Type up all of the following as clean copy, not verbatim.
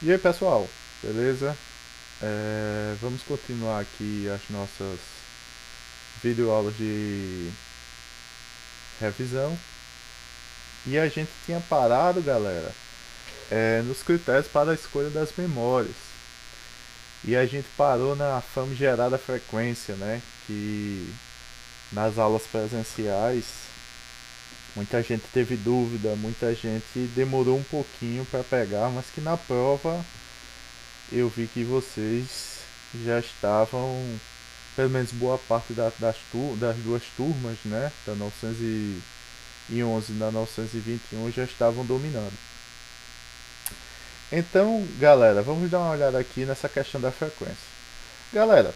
E aí pessoal, beleza? Vamos continuar aqui as nossas videoaulas de revisão. E a gente tinha parado, galera, nos critérios para a escolha das memórias. E a gente parou na famigerada frequência, né? Que nas aulas presenciais muita gente teve dúvida, muita gente demorou um pouquinho para pegar, mas que na prova eu vi que vocês já estavam, pelo menos boa parte das duas turmas, né, da 911 e da 921 já estavam dominando. Então, galera, vamos dar uma olhada aqui nessa questão da frequência. Galera,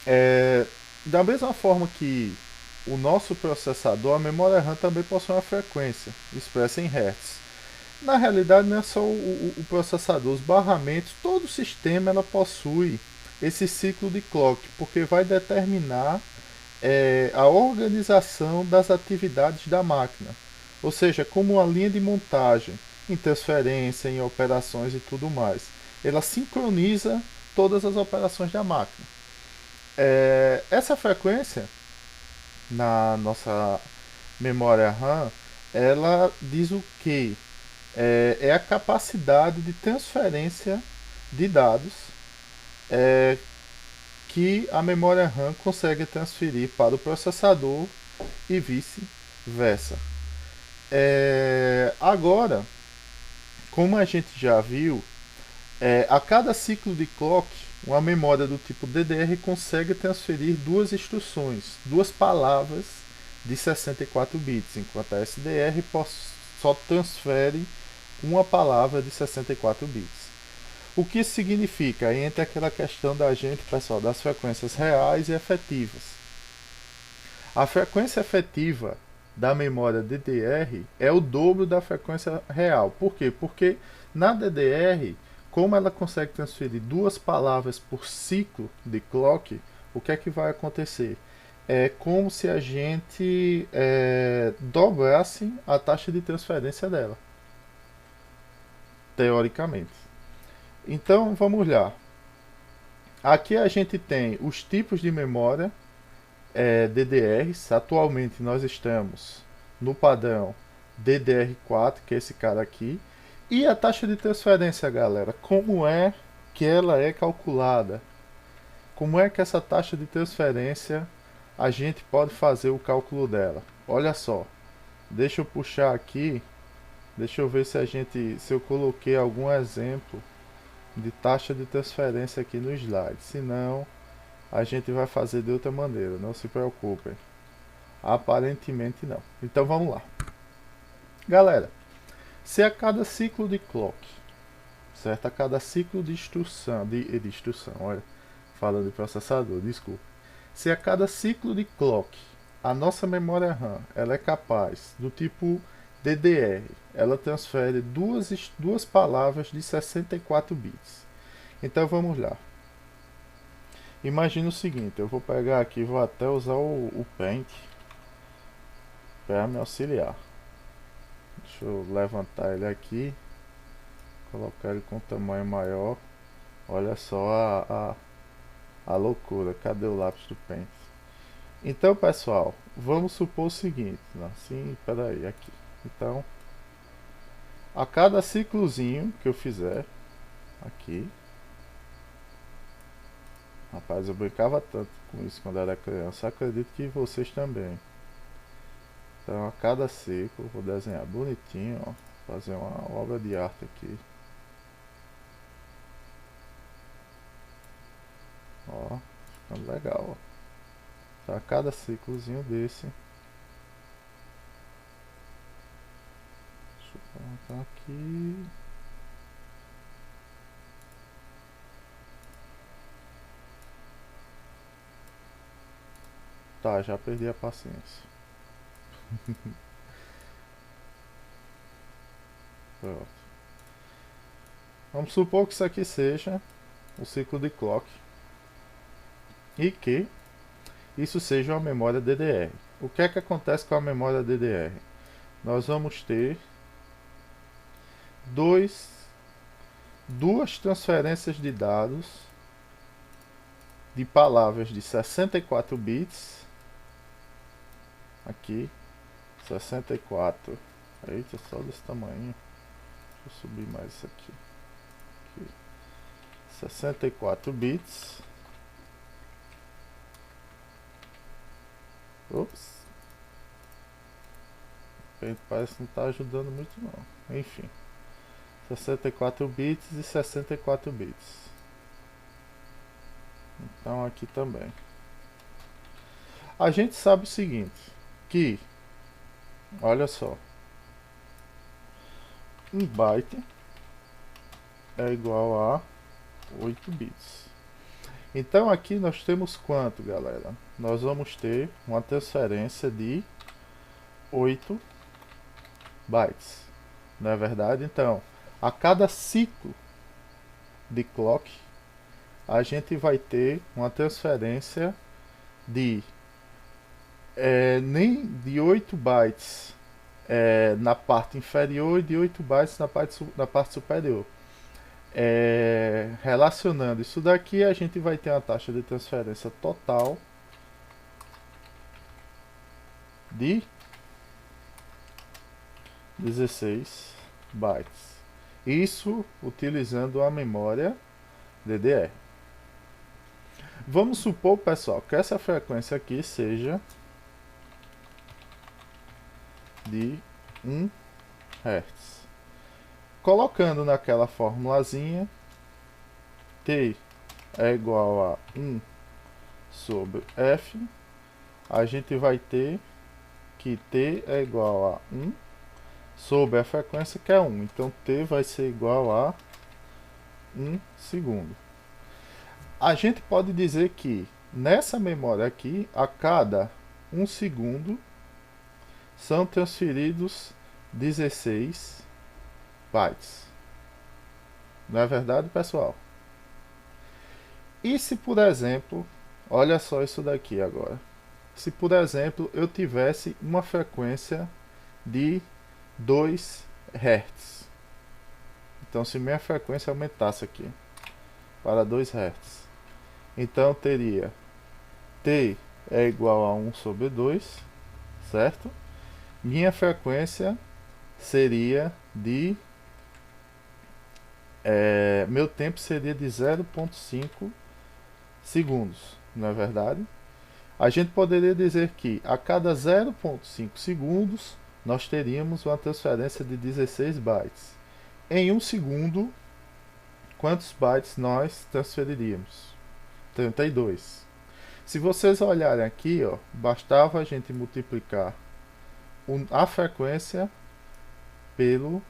é, da mesma forma que o nosso processador, a memória RAM também possui uma frequência expressa em Hertz. Na realidade, não é só o processador, os barramentos, todo o sistema ela possui esse ciclo de clock, porque vai determinar a organização das atividades da máquina. Ou seja, como a linha de montagem, em transferência, em operações e tudo mais. Ela sincroniza todas as operações da máquina. Essa frequência na nossa memória RAM, ela diz o que? É a capacidade de transferência de dados é, que a memória RAM consegue transferir para o processador e vice-versa. Agora, como a gente já viu, a cada ciclo de clock, uma memória do tipo DDR consegue transferir duas instruções, duas palavras de 64 bits, enquanto a SDR só transfere uma palavra de 64 bits. O que isso significa? Entra aquela questão da gente, pessoal, das frequências reais e efetivas. A frequência efetiva da memória DDR é o dobro da frequência real. Por quê? Porque na DDR, como ela consegue transferir duas palavras por ciclo de clock, o que é que vai acontecer? É como se a gente dobrasse a taxa de transferência dela, teoricamente. Então vamos lá. Aqui a gente tem os tipos de memória DDRs. Atualmente nós estamos no padrão DDR4, que é esse cara aqui. E a taxa de transferência, galera, como é que ela é calculada? Como é que essa taxa de transferência a gente pode fazer o cálculo dela? Olha só, deixa eu puxar aqui, deixa eu ver se eu coloquei algum exemplo de taxa de transferência aqui no slide. Se não, a gente vai fazer de outra maneira, não se preocupem. Aparentemente não. Então vamos lá. Galera, se a cada ciclo de clock, certo? A cada ciclo de instrução, olha, falando de processador, desculpa. Se a cada ciclo de clock, a nossa memória RAM, ela é capaz do tipo DDR, ela transfere duas palavras de 64 bits. Então vamos lá. Imagina o seguinte, eu vou pegar aqui, vou até usar o Paint para me auxiliar. Deixa eu levantar ele aqui, colocar ele com tamanho maior. Olha só a loucura, cadê o lápis do Paint? Então pessoal, vamos supor o seguinte, assim, peraí, aqui. Então, a cada ciclozinho que eu fizer, aqui, rapaz, eu brincava tanto com isso quando era criança, acredito que vocês também. Então a cada ciclo, vou desenhar bonitinho, ó, fazer uma obra de arte aqui. Ó, ficando legal, ó. Então a cada ciclozinho desse, deixa eu colocar aqui. Tá, já perdi a paciência. Pronto. Vamos supor que isso aqui seja o ciclo de clock e que isso seja uma memória DDR. O que é que acontece com a memória DDR? Nós vamos ter dois duas transferências de dados de palavras de 64 bits. Aqui, 64. Eita, só desse tamanho. Deixa eu subir mais isso aqui. 64 bits. Ops. Parece que não está ajudando muito não. Enfim. 64 bits e 64 bits. Então aqui também. A gente sabe o seguinte, que, olha só, um byte é igual a 8 bits. Então aqui nós temos quanto, galera? Nós vamos ter uma transferência de 8 bytes. Não é verdade? Então, a cada ciclo de clock, a gente vai ter uma transferência de nem de 8 bytes na parte inferior e de 8 bytes na parte superior. Relacionando isso daqui, a gente vai ter uma taxa de transferência total de 16 bytes. Isso utilizando a memória DDR. Vamos supor, pessoal, que essa frequência aqui seja de 1 Hz. Colocando naquela formulazinha, T é igual a 1 sobre F, a gente vai ter que T é igual a 1 sobre a frequência que é 1. Então T vai ser igual a 1 segundo. A gente pode dizer que nessa memória aqui, a cada 1 segundo, são transferidos 16 bytes. Não é verdade, pessoal? E se, por exemplo, olha só isso daqui agora. Se, por exemplo, eu tivesse uma frequência de 2 Hz. Então, se minha frequência aumentasse aqui para 2 Hz, então eu teria T é igual a 1 sobre 2, certo? Minha frequência seria de... meu tempo seria de 0,5 segundos, não é verdade? A gente poderia dizer que a cada 0,5 segundos nós teríamos uma transferência de 16 bytes. Em 1 segundo, quantos bytes nós transferiríamos? 32. Se vocês olharem aqui, ó, bastava a gente multiplicar a frequência pela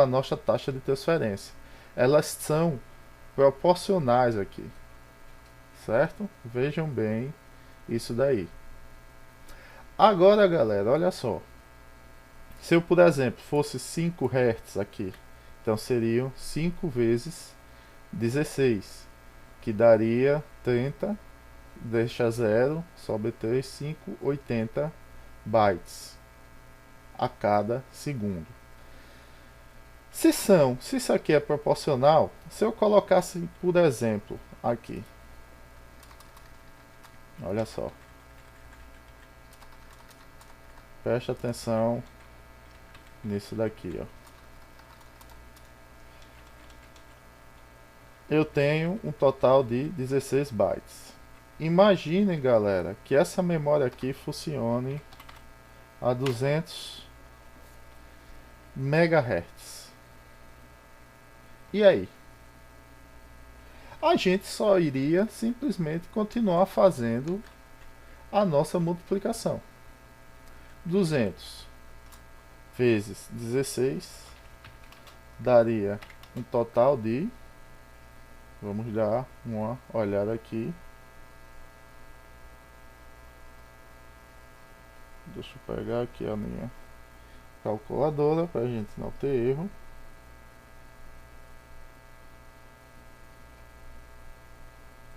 nossa taxa de transferência. Elas são proporcionais aqui, certo? Vejam bem isso daí. Agora, galera, olha só. Se eu, por exemplo, fosse 5 Hz aqui, então seriam 5 vezes 16, que daria 30, deixa 0, sobe 3, 5, 80 bytes a cada segundo. Se isso aqui é proporcional, se eu colocasse, por exemplo, aqui, olha só, preste atenção nisso daqui, ó. Eu tenho um total de 16 bytes. Imaginem, galera, que essa memória aqui funcione a 200 MHz. E aí? A gente só iria simplesmente continuar fazendo a nossa multiplicação. 200 vezes 16 daria um total de... Vamos dar uma olhada aqui. Deixa eu pegar aqui a minha calculadora para a gente não ter erro.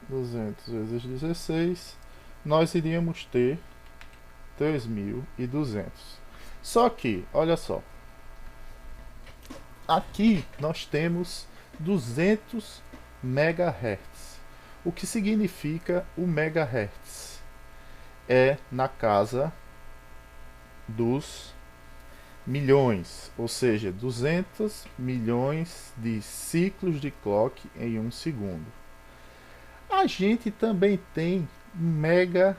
(200 vezes 16) nós iríamos ter 3.200. Só que, olha só, aqui nós temos 200 MHz. O que significa o megahertz? É na casa dos milhões, ou seja, 200 milhões de ciclos de clock em um segundo. A gente também tem megabytes,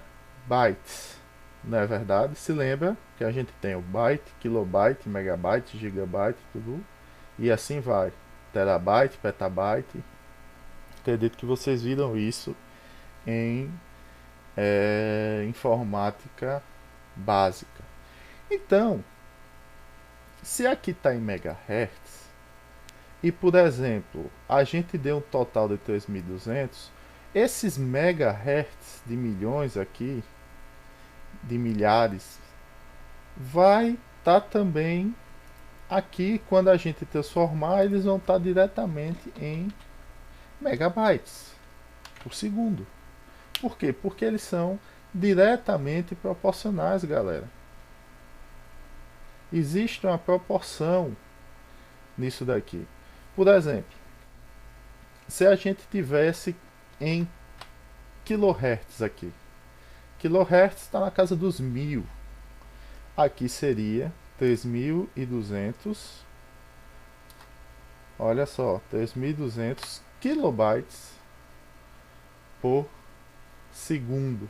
não é verdade? Se lembra que a gente tem o byte, kilobyte, megabyte, gigabyte, tudo, e assim vai. Terabyte, petabyte. Acredito que vocês viram isso em informática básica. Então, se aqui está em megahertz, e por exemplo, a gente deu um total de 3.200, esses megahertz de milhões aqui, de milhares, vai estar também aqui, quando a gente transformar, eles vão estar diretamente em megabytes por segundo. Por quê? Porque eles são diretamente proporcionais, galera. Existe uma proporção nisso daqui. Por exemplo, se a gente tivesse em kilohertz aqui, kilohertz está na casa dos 1000. Aqui seria 3.200. Olha só, 3.200 kilobytes por segundo.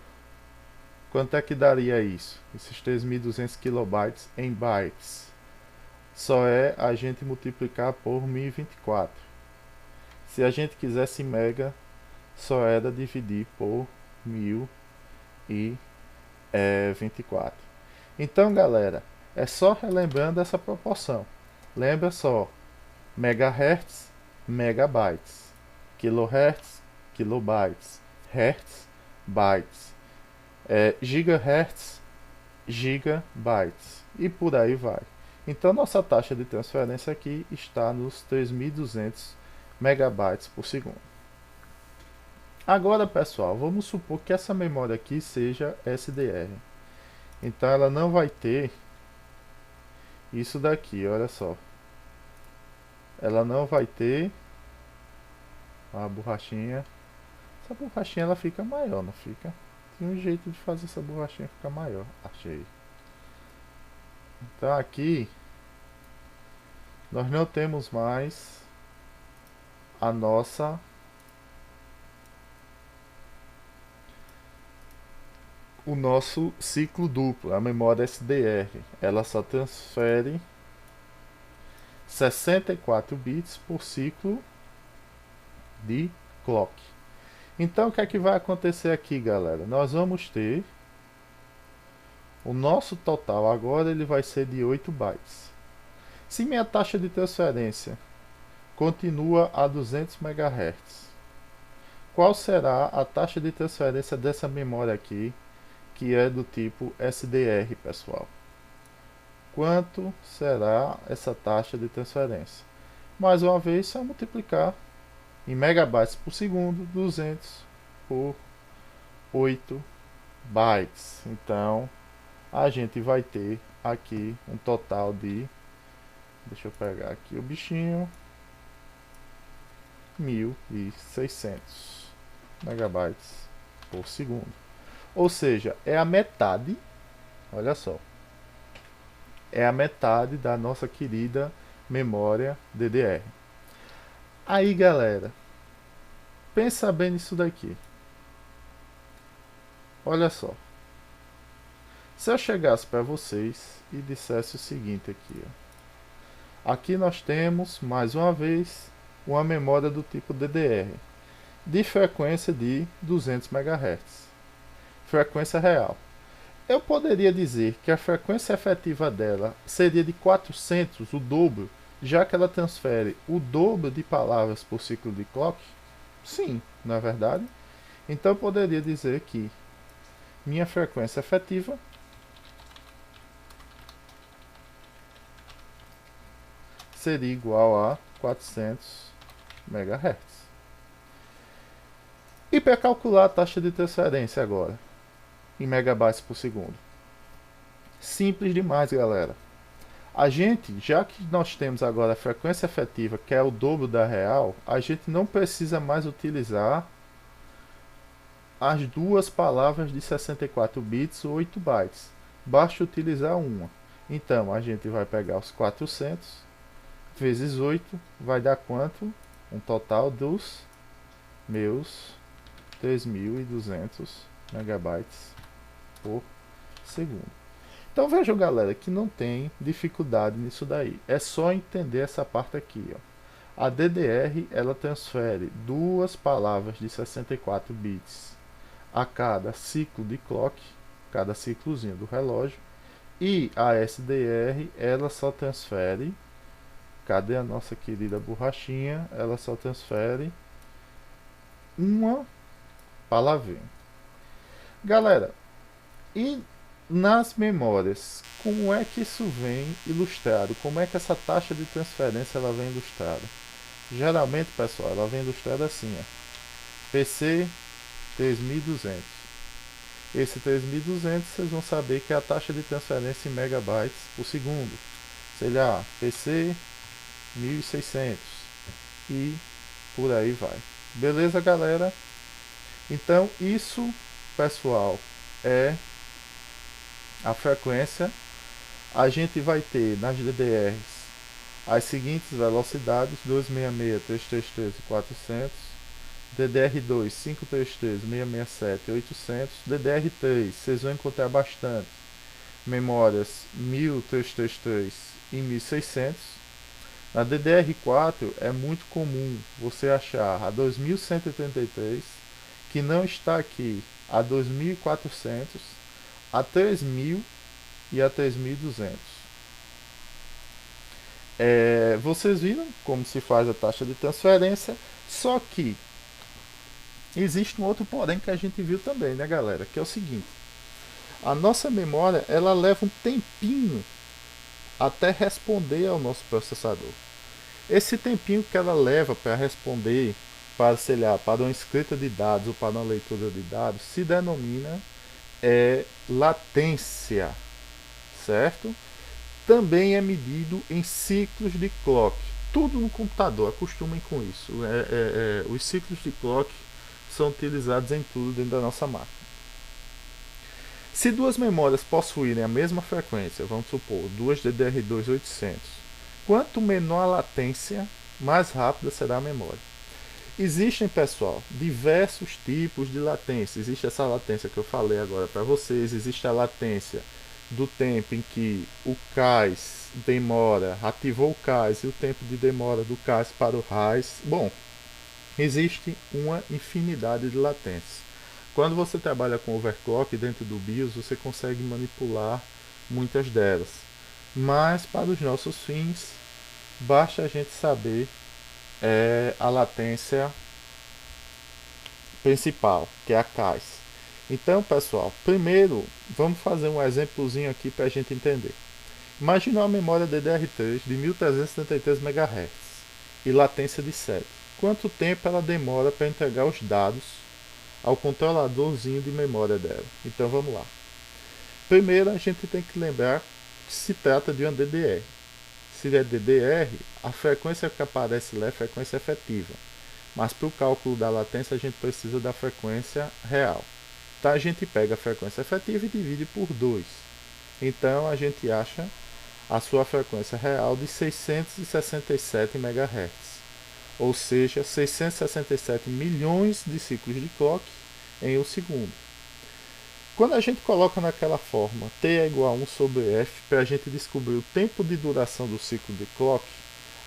Quanto é que daria isso? Esses 3.200 kilobytes em bytes. Só é a gente multiplicar por 1024. Se a gente quisesse mega, só era dividir por 1024. Então, galera, é só relembrando essa proporção. Lembra só, megahertz, megabytes, kilohertz, kilobytes, hertz, bytes, gigahertz, gigabytes e por aí vai. Então nossa taxa de transferência aqui está nos 3.200 megabytes por segundo. Agora, pessoal, vamos supor que essa memória aqui seja SDR. Então ela não vai ter isso daqui, olha só. Ela não vai ter a borrachinha. Essa borrachinha ela fica maior, não fica? Tem um jeito de fazer essa borrachinha ficar maior. Achei. Então aqui nós não temos mais a nossa o nosso ciclo duplo, a memória SDR. Ela só transfere 64 bits por ciclo de clock. Então o que é que vai acontecer aqui, galera? Nós vamos ter o nosso total agora ele vai ser de 8 bytes. Se minha taxa de transferência continua a 200 MHz, qual será a taxa de transferência dessa memória aqui, que é do tipo SDR, pessoal? Quanto será essa taxa de transferência? Mais uma vez, só multiplicar em megabytes por segundo, 200 por 8 bytes. Então, a gente vai ter aqui um total de, deixa eu pegar aqui o bichinho, 1.600 megabytes por segundo. Ou seja, é a metade, olha só, é a metade da nossa querida memória DDR. Aí, galera, pensa bem nisso daqui. Olha só. Se eu chegasse para vocês e dissesse o seguinte aqui, ó. Aqui nós temos, mais uma vez, uma memória do tipo DDR, de frequência de 200 MHz. Frequência real. Eu poderia dizer que a frequência efetiva dela seria de 400, o dobro, já que ela transfere o dobro de palavras por ciclo de clock? Sim, não é verdade? Então eu poderia dizer que minha frequência efetiva seria igual a 400 MHz. E para calcular a taxa de transferência agora, em megabytes por segundo? Simples demais, galera. A gente, já que nós temos agora a frequência efetiva, que é o dobro da real, a gente não precisa mais utilizar as duas palavras de 64 bits ou 8 bytes. Basta utilizar uma. Então, a gente vai pegar os 400 vezes 8, vai dar quanto? Um total dos meus 3.200 megabytes por segundo. Então vejam, galera, que não tem dificuldade nisso daí. É só entender essa parte aqui, ó. A DDR, ela transfere duas palavras de 64 bits a cada ciclo de clock, cada ciclozinho do relógio, e a SDR, ela só transfere, cadê a nossa querida borrachinha? Ela só transfere uma palavrinha. Galera, e nas memórias, como é que isso vem ilustrado? Como é que essa taxa de transferência ela vem ilustrada? Geralmente, pessoal, ela vem ilustrada assim, ó. PC 3200. Esse 3200 vocês vão saber que é a taxa de transferência em megabytes por segundo. Sei lá, PC 1600 e por aí vai. Beleza, galera? Então, isso, pessoal, é a frequência. A gente vai ter nas DDRs as seguintes velocidades: 266, 333 e 400, DDR2, 533, 667 e 800, DDR3, vocês vão encontrar bastante memórias 1333 e 1600. Na DDR4 é muito comum você achar a 2133, que não está aqui, a 2400, a 3000 e a 3200. Vocês viram como se faz a taxa de transferência, só que existe um outro porém que a gente viu também, né, galera? Que é o seguinte: a nossa memória ela leva um tempinho até responder ao nosso processador. Esse tempinho que ela leva para responder, para, sei lá, para uma escrita de dados ou para uma leitura de dados, se denomina latência, certo? Também é medido em ciclos de clock. Tudo no computador, acostumem com isso. Os ciclos de clock são utilizados em tudo dentro da nossa máquina. Se duas memórias possuírem a mesma frequência, vamos supor, duas DDR2 800, quanto menor a latência, mais rápida será a memória. Existem, pessoal, diversos tipos de latência. Existe essa latência que eu falei agora para vocês, existe a latência do tempo em que o CAS demora, ativou o CAS e o tempo de demora do CAS para o RAIS. Bom, existe uma infinidade de latências. Quando você trabalha com overclock dentro do BIOS, você consegue manipular muitas delas. Mas para os nossos fins, basta a gente saber a latência principal, que é a CAS. Então, pessoal, primeiro vamos fazer um exemplozinho aqui para a gente entender. Imagina uma memória DDR3 de 1373 MHz e latência de 7. Quanto tempo ela demora para entregar os dados ao controladorzinho de memória dela? Então vamos lá. Primeiro a gente tem que lembrar que se trata de uma DDR. Se é DDR, a frequência que aparece lá é a frequência efetiva. Mas para o cálculo da latência a gente precisa da frequência real. Então a gente pega a frequência efetiva e divide por 2. Então a gente acha a sua frequência real de 667 MHz. Ou seja, 667 milhões de ciclos de clock em um segundo. Quando a gente coloca naquela forma t é igual a 1 sobre f para a gente descobrir o tempo de duração do ciclo de clock,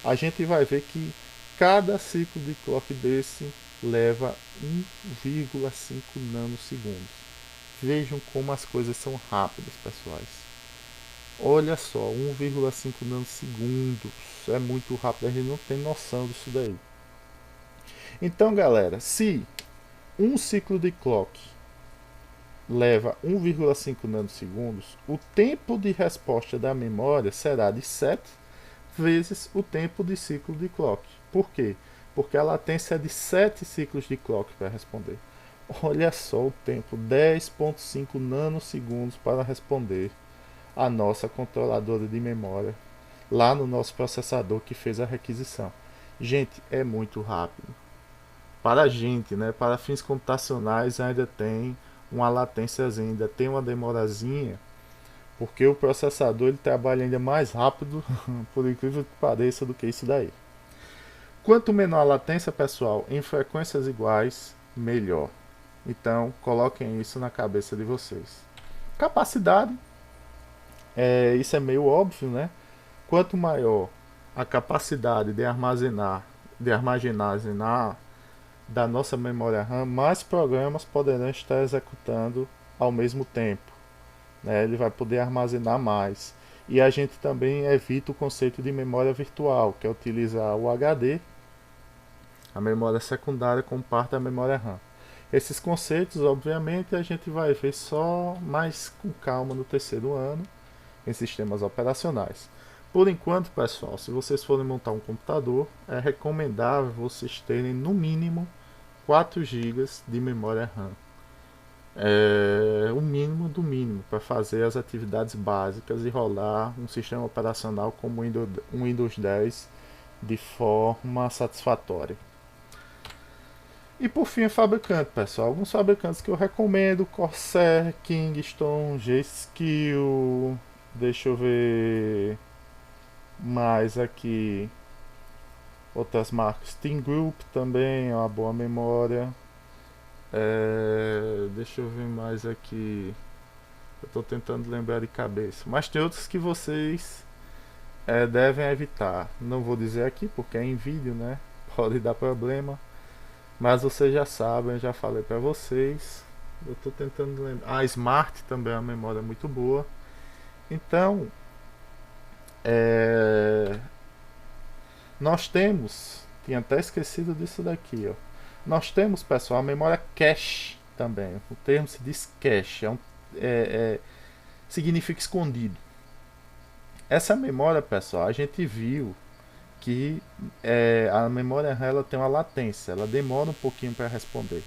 a gente vai ver que cada ciclo de clock desse leva 1,5 nanosegundos. Vejam como as coisas são rápidas, pessoais. Olha só, 1,5 nanosegundos. É muito rápido, a gente não tem noção disso daí. Então, galera, se um ciclo de clock leva 1,5 nanosegundos, o tempo de resposta da memória será de 7 vezes o tempo de ciclo de clock. Por quê? Porque a latência é de 7 ciclos de clock para responder. Olha só o tempo, 10,5 nanosegundos para responder a nossa controladora de memória lá no nosso processador que fez a requisição. Gente, é muito rápido. Para a gente, né, para fins computacionais ainda tem uma latência, ainda tem uma demorazinha, porque o processador ele trabalha ainda mais rápido, por incrível que pareça, do que isso daí. Quanto menor a latência, pessoal, em frequências iguais, melhor. Então, coloquem isso na cabeça de vocês. Capacidade, isso é meio óbvio, né? Quanto maior a capacidade de armazenar da nossa memória RAM, mais programas poderão estar executando ao mesmo tempo, né? Ele vai poder armazenar mais. E a gente também evita o conceito de memória virtual, que é utilizar o HD, a memória secundária, como parte da memória RAM. Esses conceitos, obviamente, a gente vai ver só mais com calma no terceiro ano, em sistemas operacionais. Por enquanto, pessoal, se vocês forem montar um computador, é recomendável vocês terem no mínimo 4 gigas de memória RAM. É o mínimo do mínimo para fazer as atividades básicas e rolar um sistema operacional como um Windows 10 de forma satisfatória. E por fim, o fabricante, pessoal. Alguns fabricantes que eu recomendo: Corsair, Kingston, G-Skill. Deixa eu ver mais aqui. Outras marcas. Team Group também é uma boa memória. Deixa eu ver mais aqui. Eu estou tentando lembrar de cabeça. Mas tem outros que vocês devem evitar. Não vou dizer aqui porque é em vídeo, né? Pode dar problema. Mas vocês já sabem, eu já falei para vocês. Eu estou tentando lembrar. A Smart também é uma memória muito boa. Então, nós temos. Tinha até esquecido disso daqui, ó. Nós temos, pessoal, a memória cache também. O termo se diz cache. Significa escondido. Essa memória, pessoal, a gente viu que a memória RAM ela tem uma latência, ela demora um pouquinho para responder.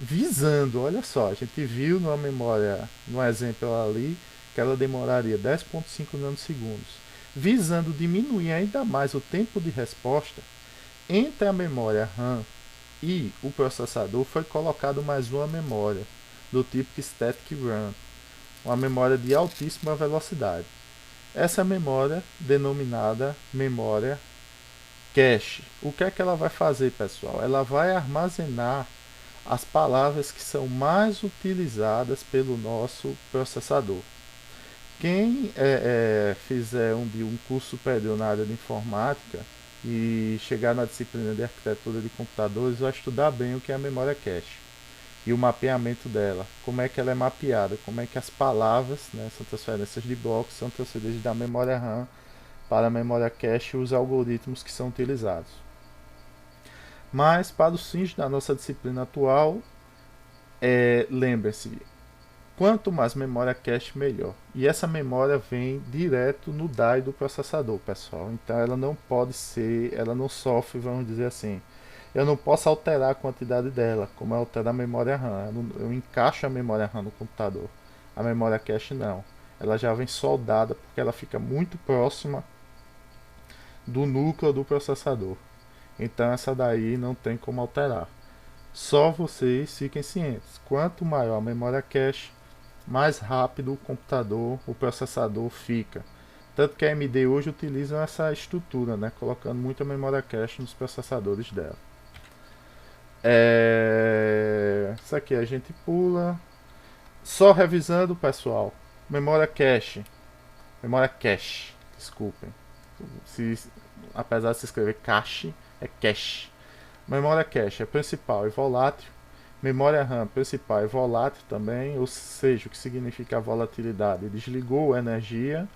Visando, olha só, a gente viu numa memória, no exemplo ali, que ela demoraria 10,5 nanosegundos. Visando diminuir ainda mais o tempo de resposta, entre a memória RAM e o processador foi colocado mais uma memória, do tipo Static RAM, uma memória de altíssima velocidade. Essa memória, denominada memória cache. O que é que ela vai fazer, pessoal? Ela vai armazenar as palavras que são mais utilizadas pelo nosso processador. Quem fizer um curso superior na área de informática e chegar na disciplina de arquitetura de computadores vai estudar bem o que é a memória cache e o mapeamento dela, como é que ela é mapeada, como é que as palavras, né, são transferências de blocos, são transferidas da memória RAM para a memória cache e os algoritmos que são utilizados. Mas para os fins da nossa disciplina atual, lembre-se, quanto mais memória cache, melhor. E essa memória vem direto no DAI do processador, pessoal. Então ela não pode ser, ela não sofre, vamos dizer assim. Eu não posso alterar a quantidade dela, como eu altero a memória RAM. Eu encaixo a memória RAM no computador. A memória cache não. Ela já vem soldada porque ela fica muito próxima do núcleo do processador. Então essa daí não tem como alterar. Só vocês fiquem cientes. Quanto maior a memória cache, mais rápido o computador, o processador fica. Tanto que a AMD hoje utiliza essa estrutura, né, colocando muita memória cache nos processadores dela. Isso aqui a gente pula. Só revisando, pessoal. Memória cache. Memória cache. Desculpem. Apesar de se escrever cache, é cache. Memória cache é principal e volátil. Memória RAM principal e volátil também, ou seja, o que significa a volatilidade. Desligou a energia,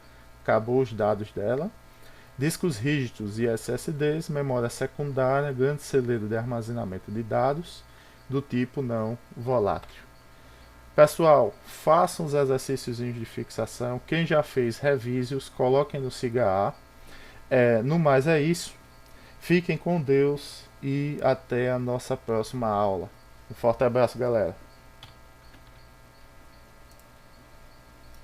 acabou os dados dela. Discos rígidos e SSDs, memória secundária, grande celeiro de armazenamento de dados, do tipo não volátil. Pessoal, façam os exercícios de fixação. Quem já fez, revise-os, coloquem no SIGA A. No mais é isso. Fiquem com Deus e até a nossa próxima aula. Um forte abraço, galera.